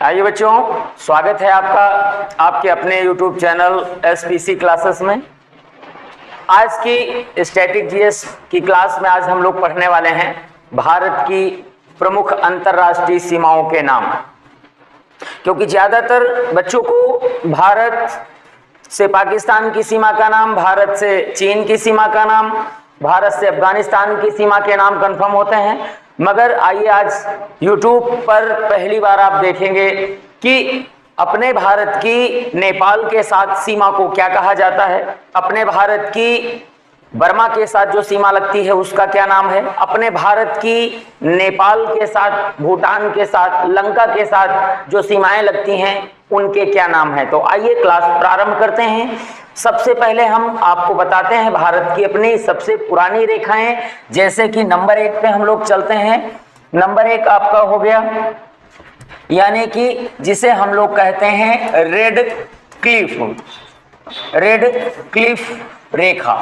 आइए बच्चों, स्वागत है आपका आपके अपने YouTube चैनल SPC क्लासेस में। आज की स्टैटिक जीएस की क्लास में आज हम लोग पढ़ने वाले हैं भारत की प्रमुख अंतर्राष्ट्रीय सीमाओं के नाम। क्योंकि ज़्यादातर बच्चों को भारत से पाकिस्तान की सीमा का नाम, भारत से चीन की सीमा का नाम, भारत से अफगानिस्तान की सीमा के नाम कंफर्म होते हैं, मगर आइए आज YouTube पर पहली बार आप देखेंगे कि अपने भारत की नेपाल के साथ सीमा को क्या कहा जाता है, अपने भारत की बर्मा के साथ जो सीमा लगती है उसका क्या नाम है, अपने भारत की नेपाल के साथ, भूटान के साथ, लंका के साथ जो सीमाएं लगती हैं उनके क्या नाम है। तो आइए क्लास प्रारंभ करते हैं। सबसे पहले हम आपको बताते हैं भारत की अपनी सबसे पुरानी रेखाएं, जैसे कि नंबर 1 पे हम लोग चलते हैं। नंबर 1 आपका हो गया, यानी कि जिसे हम लोग कहते हैं रेड क्लिफ रेखा।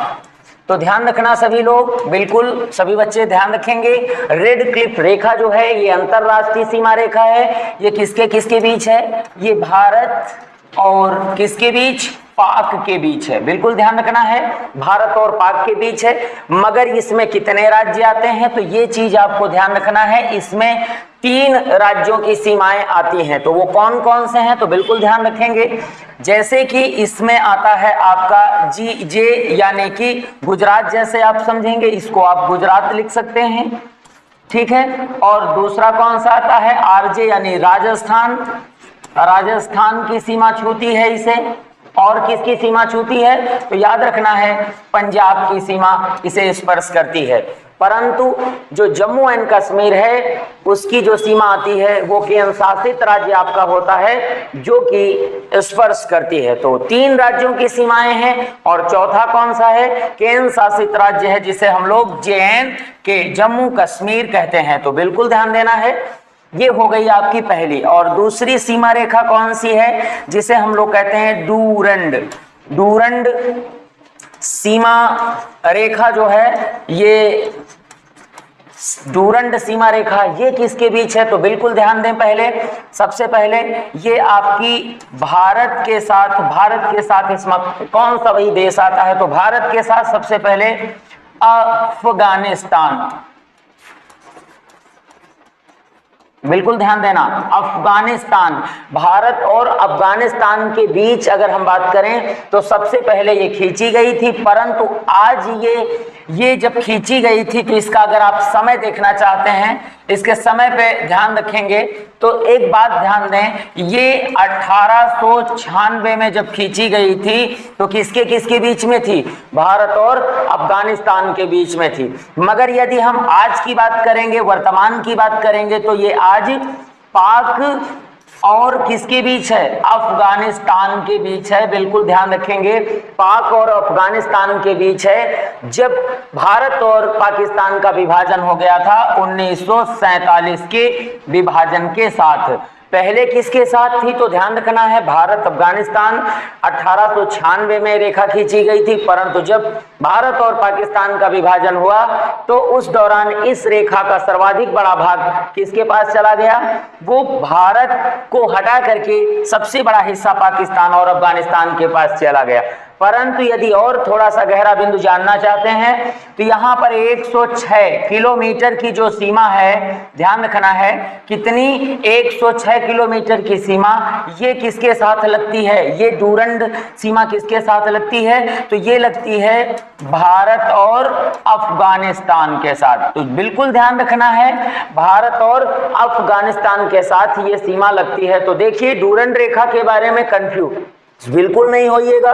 तो ध्यान रखना सभी लोग, बिल्कुल सभी बच्चे ध्यान रखेंगे। रेड क्लिफ रेखा जो है ये अंतरराष्ट्रीय सीमा रेखा है। ये किसके किसके बीच है? ये भारत और किसके बीच? पाक के बीच है। बिल्कुल ध्यान रखना है, भारत और पाक के बीच है। मगर इसमें कितने राज्य आते हैं तो ये चीज आपको ध्यान रखना है। इसमें 3 राज्यों की सीमाएं आती हैं। तो वो कौन कौन से हैं तो बिल्कुल ध्यान रखेंगे। जैसे कि इसमें आता है आपका जे यानी कि गुजरात, जैसे आप समझेंगे इसको आप गुजरात लिख सकते हैं, ठीक है। और दूसरा कौन सा आता है? RJ यानी राजस्थान, राजस्थान की सीमा छूती है इसे। और किसकी सीमा छूती है तो याद रखना है पंजाब की सीमा इसे स्पर्श करती है। परंतु जो जम्मू एंड कश्मीर है उसकी जो सीमा आती है वो केंद्र शासित राज्य आपका होता है जो कि स्पर्श करती है। तो 3 राज्यों की सीमाएं हैं और चौथा कौन सा है? केंद्र शासित राज्य है जिसे हम लोग JNK जम्मू कश्मीर कहते हैं। तो बिल्कुल ध्यान देना है। ये हो गई आपकी पहली। और दूसरी सीमा रेखा कौन सी है? जिसे हम लोग कहते हैं डूरंड सीमा रेखा जो है, ये डूरंड सीमा रेखा ये किसके बीच है तो बिल्कुल ध्यान दें। पहले सबसे पहले ये आपकी भारत के साथ इसमें कौन सा वही देश आता है तो भारत के साथ सबसे पहले अफगानिस्तान। बिल्कुल ध्यान देना, अफगानिस्तान। भारत और अफगानिस्तान के बीच अगर हम बात करें तो सबसे पहले ये खींची गई थी। परंतु आज ये जब खींची गई थी तो इसका अगर आप समय देखना चाहते हैं, इसके समय पे ध्यान रखेंगे तो एक बात ध्यान दें, ये 1896 में जब खींची गई थी तो किसके किसके बीच में थी? भारत और अफगानिस्तान के बीच में थी। मगर यदि हम आज की बात करेंगे, वर्तमान की बात करेंगे तो ये आज पाक और किसके बीच है? अफगानिस्तान के बीच है। बिल्कुल ध्यान रखेंगे, पाक और अफगानिस्तान के बीच है। जब भारत और पाकिस्तान का विभाजन हो गया था 1947 के विभाजन के साथ, पहले किसके साथ थी तो ध्यान रखना है भारत अफगानिस्तान 1896 में रेखा खींची गई थी। परंतु जब भारत और पाकिस्तान का विभाजन हुआ तो उस दौरान इस रेखा का सर्वाधिक बड़ा भाग किसके पास चला गया? वो भारत को हटा करके सबसे बड़ा हिस्सा पाकिस्तान और अफगानिस्तान के पास चला गया। परंतु यदि और थोड़ा सा गहरा बिंदु जानना चाहते हैं तो यहाँ पर 106 किलोमीटर की जो सीमा है, ध्यान रखना है कितनी? 106 किलोमीटर की सीमा ये किसके साथ लगती है? ये डूरंड सीमा किसके साथ लगती है तो ये लगती है भारत और अफगानिस्तान के साथ। तो बिल्कुल ध्यान रखना है, भारत और अफगानिस्तान के साथ ये सीमा लगती है। तो देखिए, डूरंड रेखा के बारे में कंफ्यूज बिल्कुल नहीं होइएगा।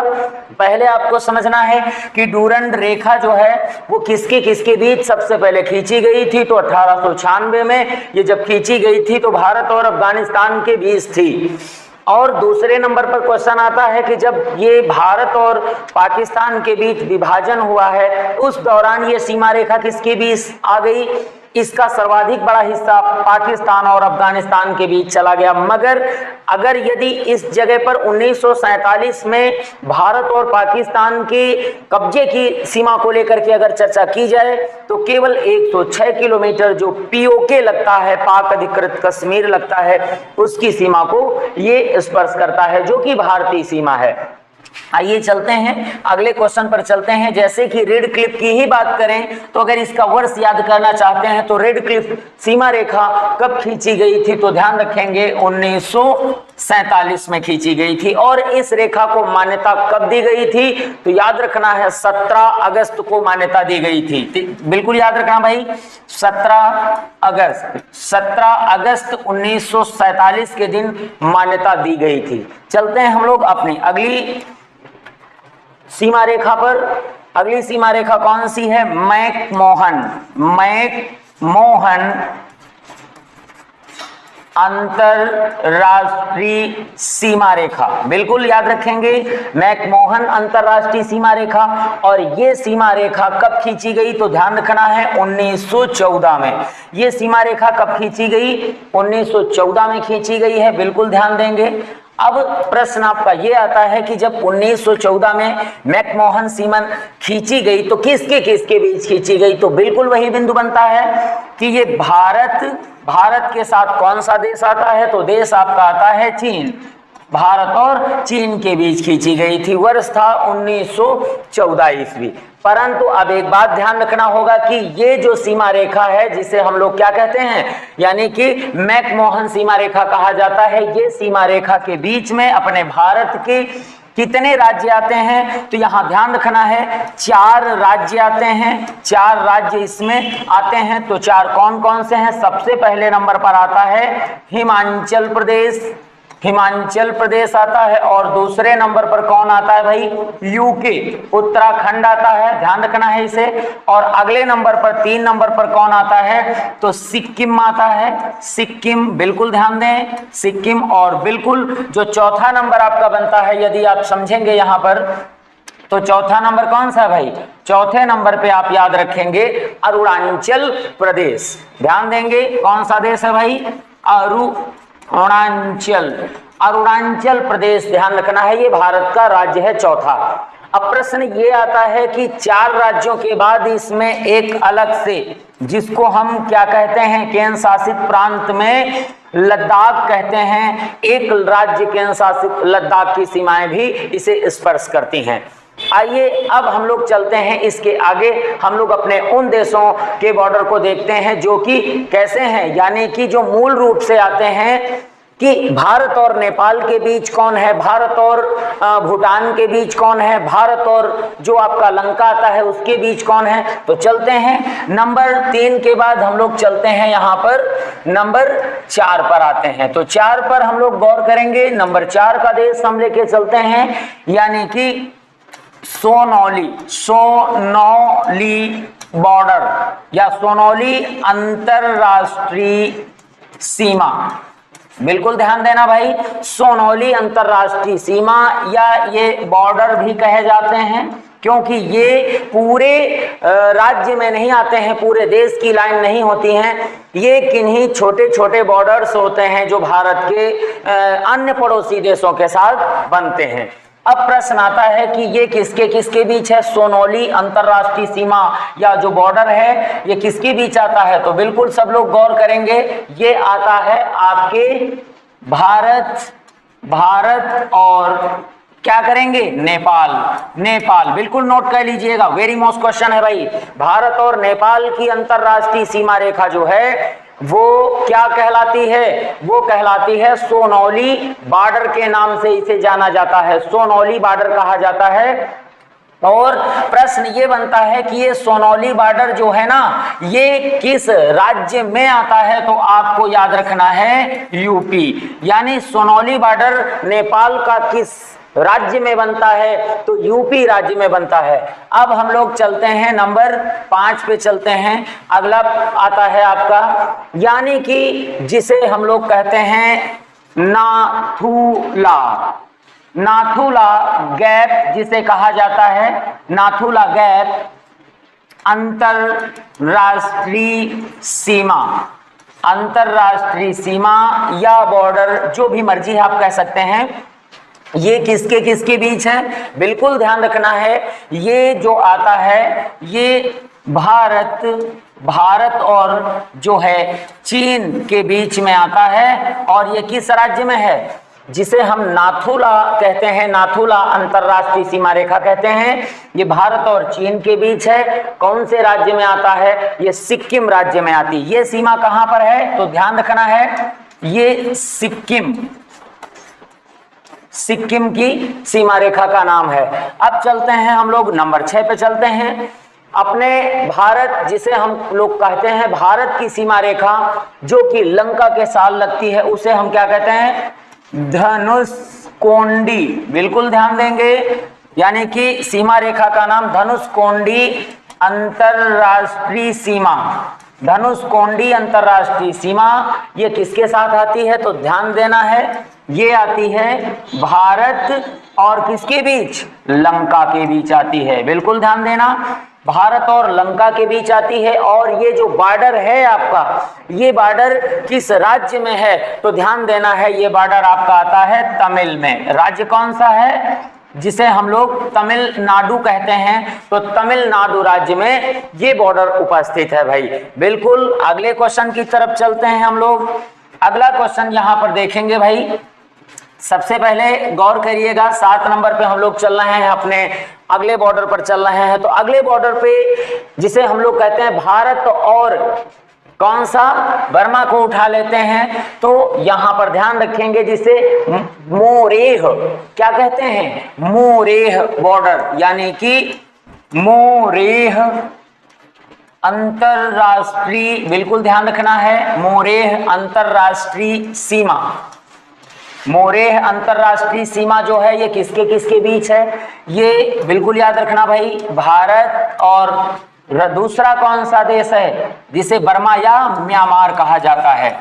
पहले आपको समझना है कि डूरंड रेखा जो है वो किसके किसके बीच सबसे पहले खींची गई थी तो 1896 में ये जब खींची गई थी तो भारत और अफगानिस्तान के बीच थी। और दूसरे नंबर पर क्वेश्चन आता है कि जब ये भारत और पाकिस्तान के बीच विभाजन हुआ है उस दौरान ये सीमा रेखा किसके बीच आ गई इसका सर्वाधिक बड़ा हिस्सा पाकिस्तान और अफगानिस्तान के बीच चला गया। मगर अगर यदि इस जगह पर 1947 में भारत और पाकिस्तान के कब्जे की सीमा को लेकर के अगर चर्चा की जाए तो केवल 106 किलोमीटर जो पीओके लगता है, पाक अधिकृत कश्मीर लगता है, उसकी सीमा को ये स्पर्श करता है, जो कि भारतीय सीमा है। आइए चलते हैं अगले क्वेश्चन पर चलते हैं। जैसे कि रेड क्लिफ की ही बात करें तो अगर इसका वर्ष याद करना चाहते हैं तो रेड क्लिफ सीमा रेखा कब खींची गई थी, तो ध्यान रखेंगे 1947 में खींची गई थी। और इस रेखा को मान्यता कब दी गई थी, तो याद रखना है 17 अगस्त को मान्यता दी गई थी। बिल्कुल याद रखना भाई, 17 अगस्त 1947 के दिन मान्यता दी गई थी। चलते हैं हम लोग अपनी अगली सीमा रेखा पर। अगली सीमा रेखा कौन सी है? मैकमोहन अंतरराष्ट्रीय सीमा रेखा, बिल्कुल याद रखेंगे, मैकमोहन अंतरराष्ट्रीय सीमा रेखा। और ये सीमा रेखा कब खींची गई, तो ध्यान रखना है 1914 में। ये सीमा रेखा कब खींची गई? 1914 में खींची गई है, बिल्कुल ध्यान देंगे। अब प्रश्न आपका ये आता है कि जब 1914 में मैकमोहन सीमा खींची गई तो किसके किसके बीच खींची गई, तो बिल्कुल वही बिंदु बनता है कि ये भारत के साथ कौन सा देश आता है, तो देश आपका आता है चीन। भारत और चीन के बीच खींची गई थी। वर्ष था 1914 ईस्वी। परंतु अब एक बात ध्यान रखना होगा कि ये जो सीमा रेखा है जिसे हम लोग क्या कहते हैं, यानी कि मैकमोहन सीमा रेखा कहा जाता है, ये सीमा रेखा के बीच में अपने भारत के कितने राज्य आते हैं, तो यहाँ ध्यान रखना है 4 राज्य आते हैं। 4 राज्य इसमें आते हैं। तो 4 कौन कौन से हैं? सबसे पहले नंबर पर आता है हिमाचल प्रदेश आता है। और दूसरे नंबर पर कौन आता है भाई? यूके, उत्तराखंड आता है, ध्यान रखना है इसे। और अगले नंबर पर 3 नंबर पर कौन आता है, तो सिक्किम आता है, सिक्किम, बिल्कुल ध्यान दें, सिक्किम। और बिल्कुल जो चौथा नंबर आपका बनता है, यदि आप समझेंगे यहाँ पर, तो चौथा नंबर कौन सा है भाई? चौथे नंबर पे आप याद रखेंगे अरुणाचल प्रदेश। ध्यान देंगे कौन सा देश है भाई? अरुणाचल प्रदेश, ध्यान रखना है, ये भारत का राज्य है चौथा। अब प्रश्न ये आता है कि 4 राज्यों के बाद इसमें एक अलग से, जिसको हम क्या कहते हैं, केंद्र शासित प्रांत में लद्दाख कहते हैं, एक राज्य केंद्र शासित लद्दाख की सीमाएं भी इसे स्पर्श करती हैं। आइए अब हम लोग चलते हैं इसके आगे, हम लोग अपने उन देशों के बॉर्डर को देखते हैं जो कि कैसे हैं, यानी कि जो मूल रूप से आते हैं कि भारत और नेपाल के बीच कौन है, भारत और भूटान के बीच कौन है, भारत और जो आपका लंका आता है उसके बीच कौन है। तो चलते हैं नंबर 3 के बाद हम लोग चलते हैं यहाँ पर नंबर 4 पर आते हैं। तो 4 पर हम लोग गौर करेंगे। नंबर 4 का देश हम लेके चलते हैं, यानी कि सोनौली बॉर्डर या सोनौली अंतरराष्ट्रीय सीमा, बिल्कुल ध्यान देना भाई, सोनौली अंतरराष्ट्रीय सीमा या ये बॉर्डर भी कहे जाते हैं, क्योंकि ये पूरे राज्य में नहीं आते हैं, पूरे देश की लाइन नहीं होती हैं, ये किन्हीं छोटे छोटे बॉर्डर्स होते हैं जो भारत के अन्य पड़ोसी देशों के साथ बनते हैं। अब प्रश्न आता है कि ये किसके किसके बीच है, सोनौली अंतरराष्ट्रीय सीमा या जो बॉर्डर है ये किसके बीच आता है, तो बिल्कुल सब लोग गौर करेंगे, ये आता है आपके भारत और क्या करेंगे, नेपाल, बिल्कुल नोट कर लीजिएगा, वेरी मोस्ट क्वेश्चन है भाई। भारत और नेपाल की अंतरराष्ट्रीय सीमा रेखा जो है वो क्या कहलाती है, वो कहलाती है सोनौली बॉर्डर के नाम से इसे जाना जाता है, सोनौली बॉर्डर कहा जाता है। और प्रश्न ये बनता है कि ये सोनौली बॉर्डर जो है ना, ये किस राज्य में आता है, तो आपको याद रखना है यूपी, यानी सोनौली बॉर्डर नेपाल का किस राज्य में बनता है, तो यूपी राज्य में बनता है। अब हम लोग चलते हैं नंबर 5 पे चलते हैं। अगला आता है आपका, यानी कि जिसे हम लोग कहते हैं नाथुला गैप, जिसे कहा जाता है नाथुला गैप, अंतरराष्ट्रीय सीमा, अंतरराष्ट्रीय सीमा या बॉर्डर, जो भी मर्जी आप कह सकते हैं, ये किसके किसके बीच है? बिल्कुल ध्यान रखना है, ये जो आता है ये भारत और जो है चीन के बीच में आता है। और ये किस राज्य में है? जिसे हम नाथुला कहते हैं, नाथुला अंतरराष्ट्रीय सीमा रेखा कहते हैं। ये भारत और चीन के बीच है। कौन से राज्य में आता है? ये सिक्किम राज्य में आती है। ये सीमा कहां पर है? तो ध्यान रखना है, ये सिक्किम की सीमा रेखा का नाम है। अब चलते हैं हम लोग नंबर 6 पे चलते हैं। अपने भारत, जिसे हम लोग कहते हैं भारत की सीमा रेखा, जो कि लंका के साथ लगती है, उसे हम क्या कहते हैं? धनुषकोडी। बिल्कुल ध्यान देंगे, यानी कि सीमा रेखा का नाम धनुषकोडी अंतरराष्ट्रीय सीमा। धनुषकोडी अंतरराष्ट्रीय सीमा ये किसके साथ आती है? तो ध्यान देना है, ये आती है भारत और किसके बीच? लंका के बीच आती है। बिल्कुल ध्यान देना, भारत और लंका के बीच आती है। और ये जो बॉर्डर है आपका, ये बॉर्डर किस राज्य में है? तो ध्यान देना है, ये बॉर्डर आपका आता है तमिल में। राज्य कौन सा है? जिसे हम लोग तमिलनाडु कहते हैं। तो तमिलनाडु राज्य में ये बॉर्डर उपस्थित है भाई। बिल्कुल, अगले क्वेश्चन की तरफ चलते हैं हम लोग। अगला क्वेश्चन यहाँ पर देखेंगे भाई। सबसे पहले गौर करिएगा, 7 नंबर पे हम लोग चल रहे हैं, अपने अगले बॉर्डर पर चल रहे हैं। तो अगले बॉर्डर पे जिसे हम लोग कहते हैं भारत और कौन सा? बर्मा को उठा लेते हैं। तो यहाँ पर ध्यान रखेंगे, जिसे मोरेह क्या कहते हैं? मोरेह बॉर्डर, यानी कि मोरेह अंतरराष्ट्रीय। बिल्कुल ध्यान रखना है, मोरेह अंतरराष्ट्रीय सीमा। मोरेह अंतरराष्ट्रीय सीमा जो है ये किसके किसके बीच है? ये बिल्कुल याद रखना भाई, भारत और दूसरा कौन सा देश है जिसे बर्मा या म्यांमार कहा जाता है?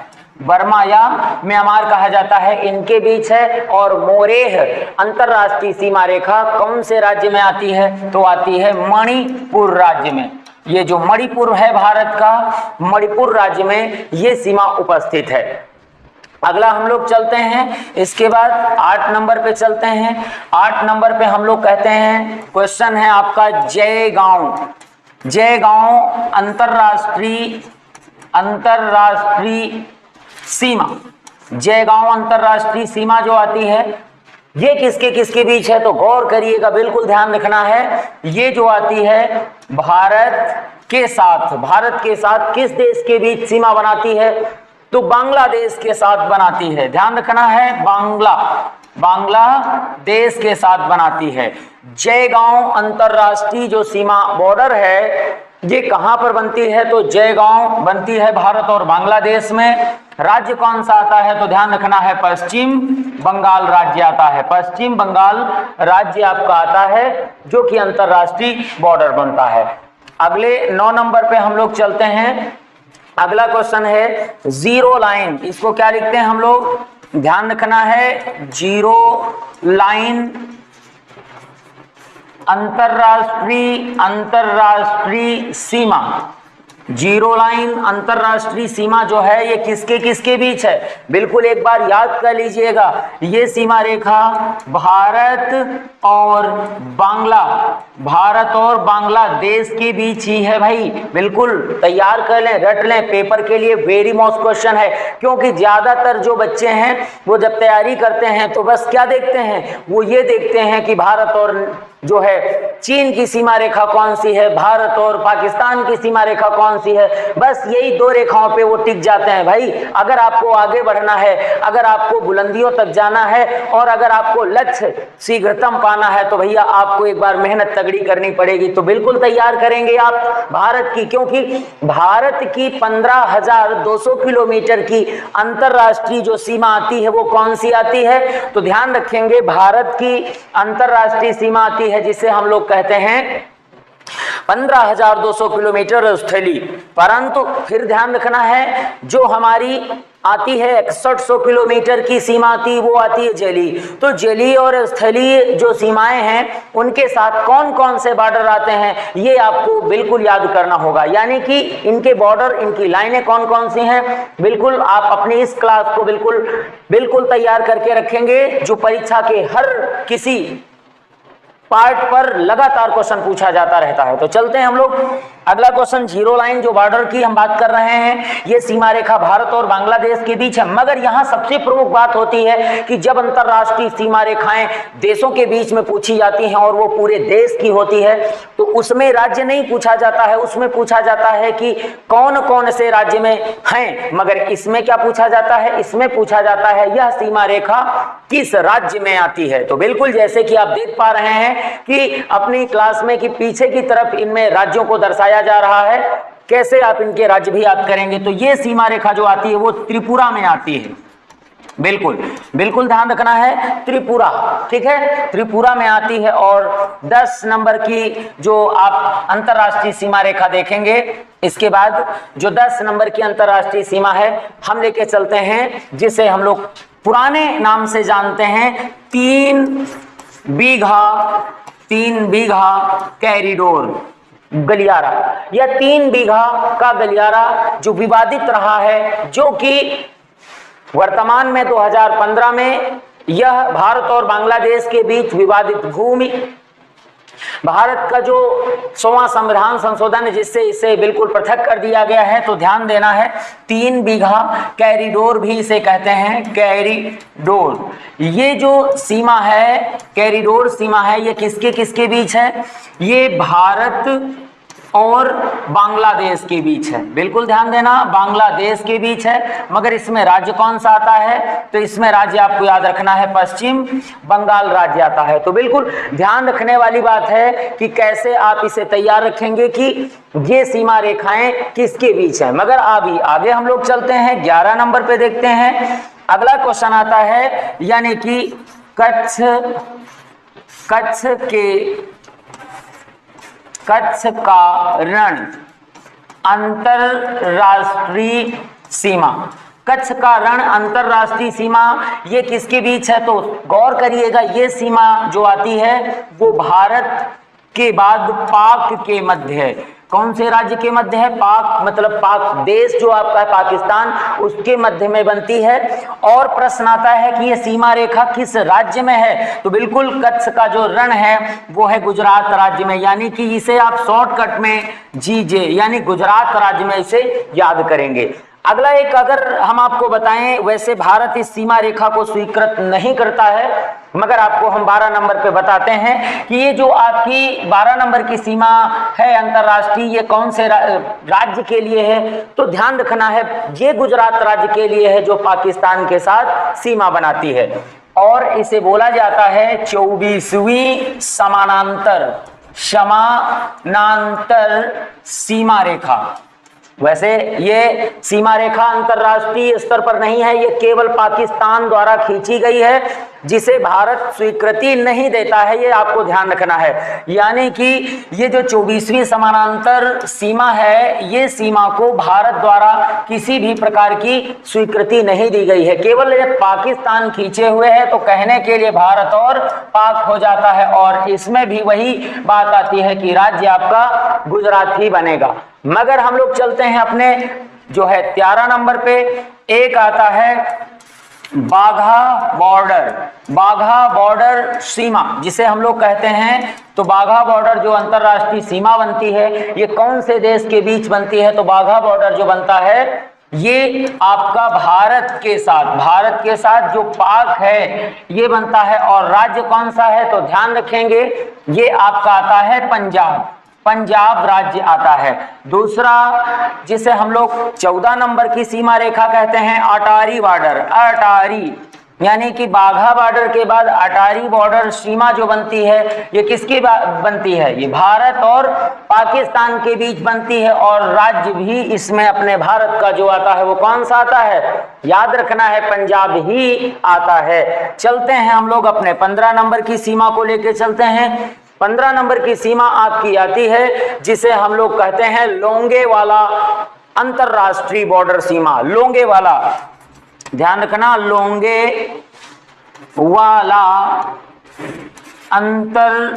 बर्मा या म्यांमार कहा जाता है, इनके बीच है। और मोरेह अंतरराष्ट्रीय सीमा रेखा कौन से राज्य में आती है? तो आती है मणिपुर राज्य में। ये जो मणिपुर है भारत का, मणिपुर राज्य में ये सीमा उपस्थित है। अगला हम लोग चलते हैं, इसके बाद 8 नंबर पे चलते हैं। 8 नंबर पे हम लोग कहते हैं, क्वेश्चन है आपका जयगांव। जयगांव अंतरराष्ट्रीय सीमा। जयगांव अंतरराष्ट्रीय सीमा जो आती है ये किसके किसके बीच है? तो गौर करिएगा, बिल्कुल ध्यान रखना है। ये जो आती है भारत के साथ किस देश के बीच सीमा बनाती है? तो बांग्लादेश के साथ बनाती है। ध्यान रखना है, बांग्लादेश के साथ बनाती है। जयगांव अंतरराष्ट्रीय जो सीमा बॉर्डर है ये कहां पर बनती है? तो जयगांव बनती है भारत और बांग्लादेश में। राज्य कौन सा आता है? तो ध्यान रखना है, पश्चिम बंगाल राज्य आता है। पश्चिम बंगाल राज्य आपका आता है, जो कि अंतरराष्ट्रीय बॉर्डर बनता है। अगले 9 नंबर पे हम लोग चलते हैं। अगला क्वेश्चन है जीरो लाइन। इसको क्या लिखते हैं हम लोग? ध्यान रखना है, जीरो लाइन अंतरराष्ट्रीय सीमा। जीरो लाइन अंतरराष्ट्रीय सीमा जो है ये किसके किसके बीच है? बिल्कुल एक बार याद कर लीजिएगा, ये सीमा रेखा भारत और बांग्लादेश के बीच ही है भाई। बिल्कुल तैयार कर लें, रट लें, पेपर के लिए वेरी मोस्ट क्वेश्चन है। क्योंकि ज्यादातर जो बच्चे हैं वो जब तैयारी करते हैं तो बस क्या देखते हैं? वो ये देखते हैं कि भारत और जो है चीन की सीमा रेखा कौन सी है, भारत और पाकिस्तान की सीमा रेखा कौन सी है। बस यही 2 रेखाओं पे वो टिक जाते हैं भाई। अगर आपको आगे बढ़ना है, अगर आपको बुलंदियों तक जाना है और अगर आपको लक्ष्य शीघ्रतम पाना है तो भैया आपको एक बार मेहनत तगड़ी करनी पड़ेगी। तो बिल्कुल तैयार करेंगे आप भारत की, क्योंकि भारत की 15,200 किलोमीटर की अंतरराष्ट्रीय जो सीमा आती है वो कौन सी आती है? तो ध्यान रखेंगे, भारत की अंतरराष्ट्रीय सीमा आती है जिसे हम लोग कहते हैं 15,200 किलोमीटर स्थली। परंतु फिर ध्यान रखना है, जो हमारी आती है 6100 किलोमीटर की सीमा आती है, वो आती है जलीय। तो जलीय और स्थलीय जो सीमाएं हैं उनके साथ कौन कौन से बॉर्डर आते हैं ये आपको बिल्कुल याद करना होगा, यानी कि इनके बॉर्डर, इनकी लाइनें कौन कौन सी हैं, बिल्कुल आप अपनी इस क्लास को बिल्कुल तैयार करके रखेंगे, जो परीक्षा के हर किसी पार्ट पर लगातार क्वेश्चन पूछा जाता रहता है। तो चलते हैं हम लोग अगला क्वेश्चन, जीरो लाइन जो बॉर्डर की हम बात कर रहे हैं, ये सीमा रेखा भारत और बांग्लादेश के बीच है। मगर यहाँ सबसे प्रमुख बात होती है कि जब अंतरराष्ट्रीय सीमा रेखाएं देशों के बीच में पूछी जाती हैं और वो पूरे देश की होती है, तो उसमें राज्य नहीं पूछा जाता है, उसमें पूछा जाता है कि कौन कौन से राज्य में हैं। मगर इसमें क्या पूछा जाता है, इसमें पूछा जाता है यह सीमा रेखा किस राज्य में आती है। तो बिल्कुल जैसे कि आप देख पा रहे हैं कि अपनी क्लास में कि पीछे की तरफ इनमें राज्यों को दर्शाया जा रहा है, कैसे आप इनके राज्य भी याद करेंगे। तो ये सीमा रेखा जो आती है वो त्रिपुरा में आती है, बिल्कुल ध्यान रखना है, त्रिपुरा, ठीक है, त्रिपुरा में आती है। और 10 नंबर की जो आप अंतरराष्ट्रीय सीमा रेखा देखेंगे, इसके बाद जो 10 नंबर की अंतरराष्ट्रीय सीमा है हम लेके चलते हैं, जिसे हम लोग पुराने नाम से जानते हैं 3 बीघा कैरिडोर गलियारा। यह 3 बीघा का गलियारा जो विवादित रहा है, जो कि वर्तमान में 2015 में यह भारत और बांग्लादेश के बीच विवादित भूमि, भारत का जो 100वां संविधान संशोधन है जिससे इसे बिल्कुल पृथक कर दिया गया है, तो ध्यान देना है 3 बीघा कैरिडोर भी इसे कहते हैं, कैरिडोर। ये जो सीमा है, कैरिडोर सीमा है, ये किसके किसके बीच है, ये भारत और बांग्लादेश के बीच है। बिल्कुल ध्यान देना, बांग्लादेश के बीच है। मगर इसमें राज्य कौन सा आता है, तो इसमें राज्य आपको याद रखना है पश्चिम बंगाल राज्य आता है। तो बिल्कुल ध्यान रखने वाली बात है कि कैसे आप इसे तैयार रखेंगे कि ये सीमा रेखाएं किसके बीच है। मगर अभी आगे हम लोग चलते हैं, 11 नंबर पे देखते हैं। अगला क्वेश्चन आता है, यानी कि कच्छ का रण अंतरराष्ट्रीय सीमा, कच्छ का रण अंतरराष्ट्रीय सीमा ये किसके बीच है, तो गौर करिएगा, ये सीमा जो आती है वो भारत के बाद पाक के मध्य है। कौन से राज्य के मध्य है, पाक, मतलब पाक देश जो आपका है पाकिस्तान, उसके मध्य में बनती है। और प्रश्न आता है कि ये सीमा रेखा किस राज्य में है, तो बिल्कुल कच्छ का जो रण है वो है गुजरात राज्य में, यानी कि इसे आप शॉर्टकट में जीजे, यानी गुजरात राज्य में इसे याद करेंगे। अगला एक अगर हम आपको बताएं, वैसे भारत इस सीमा रेखा को स्वीकृत नहीं करता है, मगर आपको हम 12 नंबर पे बताते हैं कि ये जो आपकी 12 नंबर की सीमा है अंतरराष्ट्रीय, ये कौन से राज्य के लिए है, तो ध्यान रखना है ये गुजरात राज्य के लिए है जो पाकिस्तान के साथ सीमा बनाती है। और इसे बोला जाता है 24वीं समानांतर सीमा रेखा। वैसे ये सीमा रेखा अंतरराष्ट्रीय स्तर पर नहीं है, ये केवल पाकिस्तान द्वारा खींची गई है, जिसे भारत स्वीकृति नहीं देता है, ये आपको ध्यान रखना है। यानी कि ये जो 24वीं समानांतर सीमा है, ये सीमा को भारत द्वारा किसी भी प्रकार की स्वीकृति नहीं दी गई है, केवल ये पाकिस्तान खींचे हुए है, तो कहने के लिए भारत और पाक हो जाता है। और इसमें भी वही बात आती है कि राज्य आपका गुजरात ही बनेगा। मगर हम लोग चलते हैं अपने जो है 13 नंबर पे, एक आता है बाघा बॉर्डर सीमा जिसे हम लोग कहते हैं। तो बाघा बॉर्डर जो अंतरराष्ट्रीय सीमा बनती है, ये कौन से देश के बीच बनती है, तो बाघा बॉर्डर जो बनता है ये आपका भारत के साथ जो पाक है ये बनता है। और राज्य कौन सा है, तो ध्यान रखेंगे ये आपका आता है पंजाब राज्य आता है। दूसरा जिसे हम लोग 14 नंबर की सीमा रेखा कहते हैं, अटारी बॉर्डर, यानी कि बाघा बॉर्डर के बाद अटारी बॉर्डर सीमा जो बनती है ये किसकी बनती है, ये भारत और पाकिस्तान के बीच बनती है। और राज्य भी इसमें अपने भारत का जो आता है वो कौन सा आता है, याद रखना है पंजाब ही आता है। चलते हैं हम लोग अपने 15 नंबर की सीमा को लेके चलते हैं। 15 नंबर की सीमा आपकी आती है जिसे हम लोग कहते हैं लोंगेवाला अंतरराष्ट्रीय बॉर्डर सीमा। लोंगेवाला ध्यान रखना, लोंगे वाला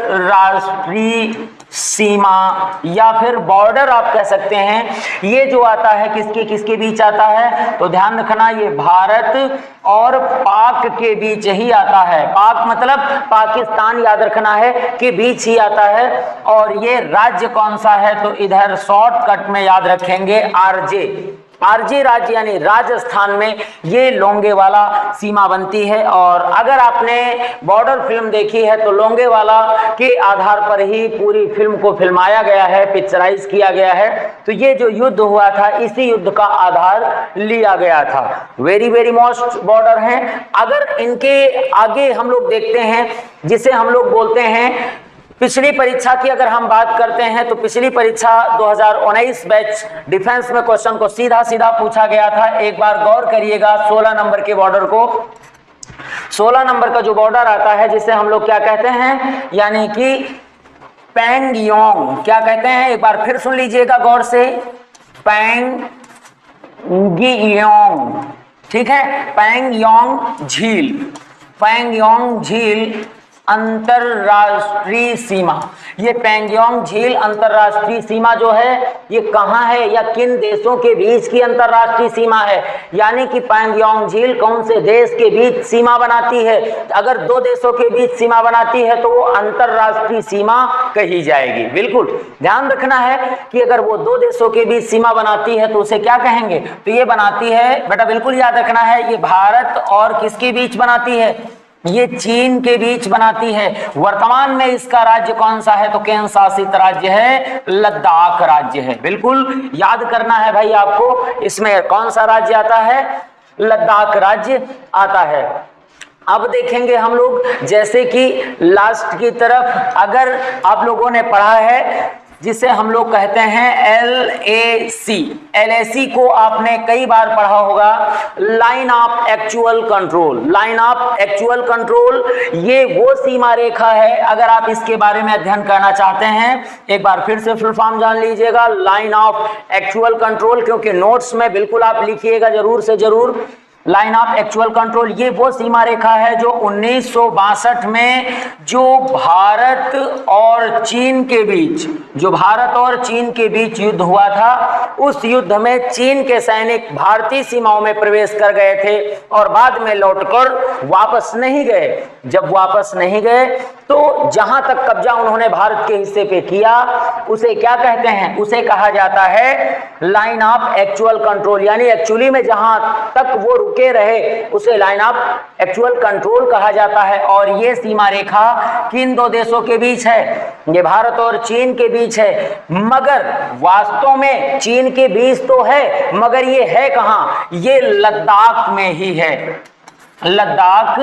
अंतरराष्ट्रीय सीमा या फिर बॉर्डर आप कह सकते हैं, ये जो आता है किसके किसके बीच आता है, तो ध्यान रखना ये भारत और पाक के बीच ही आता है। पाक मतलब पाकिस्तान याद रखना है के बीच ही आता है। और ये राज्य कौन सा है, तो इधर शॉर्टकट में याद रखेंगे आरजे। आरजे राज्य यानी राजस्थान में ये लोंगेवाला सीमा बनती है। और अगर आपने बॉर्डर फिल्म देखी है तो लोंगेवाला के आधार पर ही पूरी फिल्म को फिल्माया गया है, पिक्चराइज किया गया है। तो ये जो युद्ध हुआ था इसी युद्ध का आधार लिया गया था। वेरी वेरी मोस्ट बॉर्डर हैं। अगर इनके आगे हम लोग देखते हैं जिसे हम लोग बोलते हैं, पिछली परीक्षा की अगर हम बात करते हैं तो पिछली परीक्षा 2019 बैच डिफेंस में क्वेश्चन को सीधा सीधा पूछा गया था। एक बार गौर करिएगा 16 नंबर के बॉर्डर को। 16 नंबर का जो बॉर्डर आता है जिसे हम लोग क्या कहते हैं, यानी कि पैंगयोंग, क्या कहते हैं, एक बार फिर सुन लीजिएगा गौर से, पैंगयोंग, ठीक है, पैंगयोंग झील, पैंगयोंग झील अंतरराष्ट्रीय सीमा। ये पैंगयोंग झील अंतरराष्ट्रीय सीमा जो है ये कहाँ है या किन देशों के बीच की अंतरराष्ट्रीय सीमा है, यानी कि पैंगयोंग झील कौन से देश के बीच सीमा बनाती है। अगर दो देशों के बीच सीमा बनाती है तो वो अंतरराष्ट्रीय सीमा कही जाएगी। बिल्कुल ध्यान रखना है कि अगर वो दो देशों के बीच सीमा बनाती है तो उसे क्या कहेंगे, तो ये बनाती है, बेटा बिल्कुल याद रखना है, ये भारत और किसके बीच बनाती है, ये चीन के बीच बनाती है। वर्तमान में इसका राज्य कौन सा है, तो केंद्र शासित राज्य है लद्दाख राज्य है। बिल्कुल याद करना है भाई आपको, इसमें कौन सा राज्य आता है, लद्दाख राज्य आता है। अब देखेंगे हम लोग जैसे कि लास्ट की तरफ अगर आप लोगों ने पढ़ा है जिसे हम लोग कहते हैं LAC, LAC को आपने कई बार पढ़ा होगा, line of actual control. Line of actual control ये वो सीमा रेखा है, अगर आप इसके बारे में अध्ययन करना चाहते हैं एक बार फिर से फुल फॉर्म जान लीजिएगा, लाइन ऑफ एक्चुअल कंट्रोल, क्योंकि नोट्स में बिल्कुल आप लिखिएगा जरूर से जरूर। लाइन ऑफ एक्चुअल कंट्रोल ये वो सीमा रेखा है जो 1962 में जो भारत और चीन के बीच, जो भारत और चीन के बीच युद्ध हुआ था, उस युद्ध में चीन के सैनिक भारतीय सीमाओं में प्रवेश कर गए थे और बाद में लौटकर वापस नहीं गए। जब वापस नहीं गए तो जहां तक कब्जा उन्होंने भारत के हिस्से पे किया उसे क्या कहते हैं, उसे कहा जाता है लाइन ऑफ एक्चुअल कंट्रोल, यानी एक्चुअली में जहां तक वो रुके रहे उसे लाइन ऑफ एक्चुअल कंट्रोल कहा जाता है। और ये सीमा रेखा किन दो देशों के बीच है, ये भारत और चीन के बीच है। मगर वास्तव में चीन के बीच तो है, मगर ये है कहां, ये लद्दाख में ही है, लद्दाख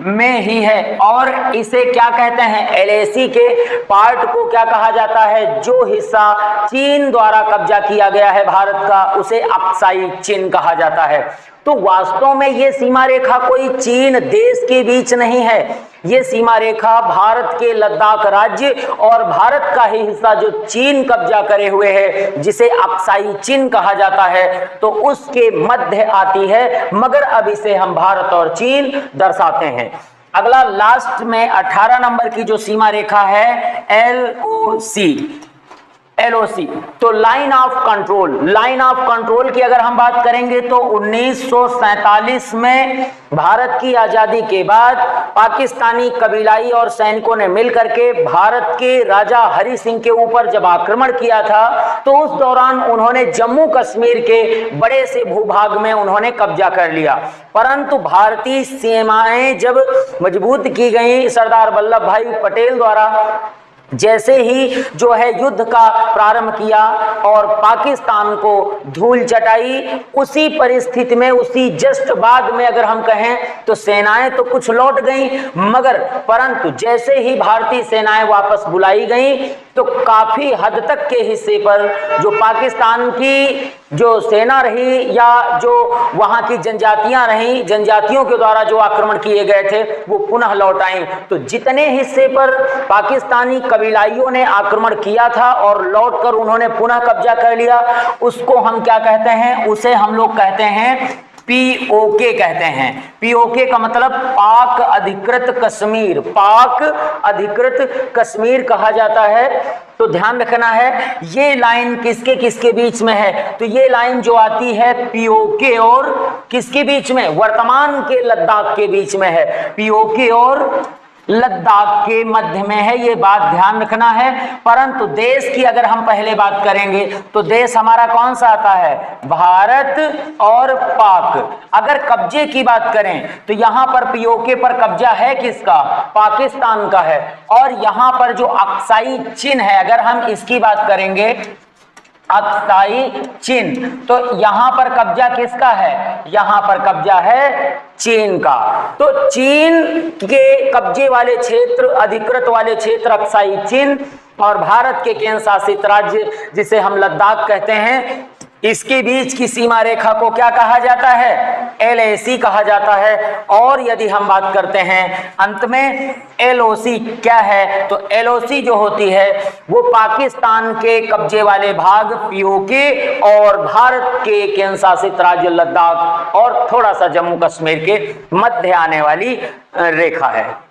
में ही है। और इसे क्या कहते हैं, LAC के पार्ट को क्या कहा जाता है, जो हिस्सा चीन द्वारा कब्जा किया गया है भारत का उसे अक्साई चीन कहा जाता है। तो वास्तव में ये सीमा रेखा कोई चीन देश के बीच नहीं है, ये सीमा रेखा भारत के लद्दाख राज्य और भारत का ही हिस्सा जो चीन कब्जा करे हुए है जिसे अक्साई चीन कहा जाता है, तो उसके मध्य आती है। मगर अब इसे हम भारत और चीन दर्शाते हैं। अगला लास्ट में 18 नंबर की जो सीमा रेखा है LOC, तो line of control. Line of control की अगर हम बात करेंगे तो 1947 में भारत की आजादी के बाद पाकिस्तानी कबीलाई और सैनिकों ने मिलकर के भारत के राजा हरि सिंह के ऊपर जब आक्रमण किया था तो उस दौरान उन्होंने जम्मू कश्मीर के बड़े से भूभाग में उन्होंने कब्जा कर लिया। परंतु भारतीय सीमाएं जब मजबूत की गई सरदार वल्लभ भाई पटेल द्वारा, जैसे ही जो है युद्ध का प्रारंभ किया और पाकिस्तान को धूल चटाई, उसी परिस्थिति में उसी जस्ट बाद में अगर हम कहें तो सेनाएं तो कुछ लौट गईं, मगर परंतु जैसे ही भारतीय सेनाएं वापस बुलाई गईं तो काफी हद तक के हिस्से पर जो पाकिस्तान की जो सेना रही या जो वहां की जनजातियां रहीं, जनजातियों के द्वारा जो आक्रमण किए गए थे वो पुनः लौट आई। तो जितने हिस्से पर पाकिस्तानी कबीलाइयों ने आक्रमण किया था और लौटकर उन्होंने पुनः कब्जा कर लिया, उसको हम क्या कहते हैं, उसे हम लोग कहते हैं पीओके कहते हैं। पीओके का मतलब पाक अधिकृत कश्मीर, पाक अधिकृत कश्मीर कहा जाता है। तो ध्यान रखना है ये लाइन किसके किसके बीच में है, तो ये लाइन जो आती है पीओके और किसके बीच में, वर्तमान के लद्दाख के बीच में है, पीओके और लद्दाख के मध्य में है, ये बात ध्यान रखना है। परंतु देश की अगर हम पहले बात करेंगे तो देश हमारा कौन सा आता है, भारत और पाक। अगर कब्जे की बात करें तो यहां पर पीओके पर कब्जा है किसका, पाकिस्तान का है। और यहां पर जो अक्साई चिन है, अगर हम इसकी बात करेंगे अक्साई चिन, तो यहां पर कब्जा किसका है, यहां पर कब्जा है चीन का। तो चीन के कब्जे वाले क्षेत्र, अधिकृत वाले क्षेत्र अक्साई चिन, और भारत के केंद्र शासित राज्य जिसे हम लद्दाख कहते हैं, इसके बीच की सीमा रेखा को क्या कहा जाता है, LAC कहा जाता है। और यदि हम बात करते हैं अंत में LOC क्या है, तो LOC जो होती है वो पाकिस्तान के कब्जे वाले भाग पीओके और भारत के केंद्र शासित राज्य लद्दाख और थोड़ा सा जम्मू कश्मीर के मध्य आने वाली रेखा है।